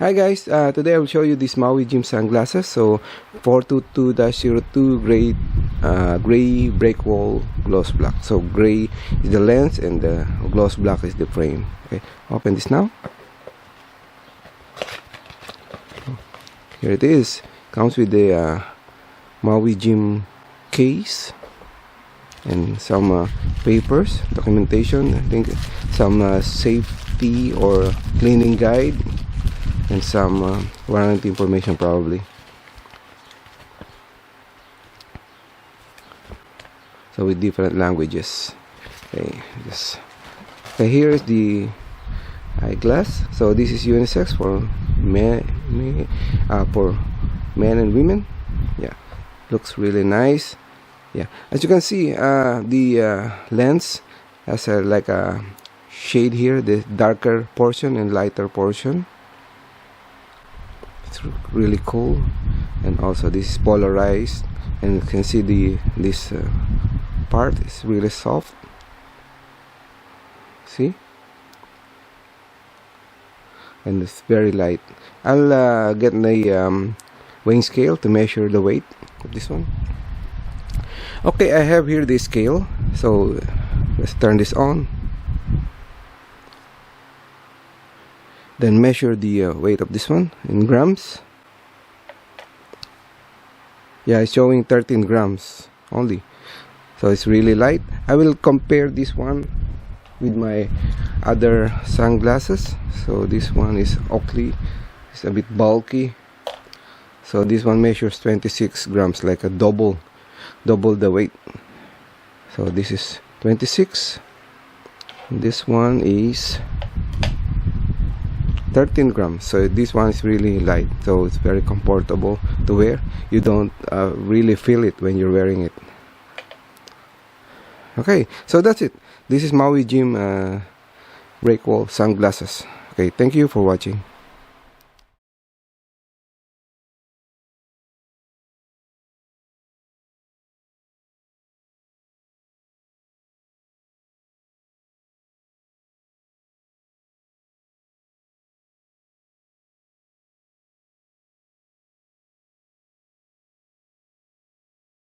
Hi guys, today I will show you these Maui Jim sunglasses. So 422-02 gray breakwall gloss black. So gray is the lens and the gloss black is the frame. Okay, open this now. Here it is. Comes with the Maui Jim case and some papers, documentation. I think some safety or cleaning guide. And some warranty information probably. So with different languages. Okay, here is the eyeglass. So this is unisex for men and women. Yeah, looks really nice. Yeah, as you can see, the lens has like a shade here, the darker portion and lighter portion. It's really cool, and also this is polarized, and you can see this part is really soft. See, and it's very light. I'll get the weighing scale to measure the weight of this one. Okay, I have here the scale, so let's turn this on. Then measure the weight of this one in grams. Yeah, it's showing 13 grams only. So it's really light. I will compare this one with my other sunglasses. So this one is Oakley. It's a bit bulky. So this one measures 26 grams, like a double the weight. So this is 26. This one is 13 grams. So this one is really light, so it's very comfortable to wear. You don't really feel it when you're wearing it. Okay, so that's it. This is Maui Jim Breakwall sunglasses. Okay, thank you for watching.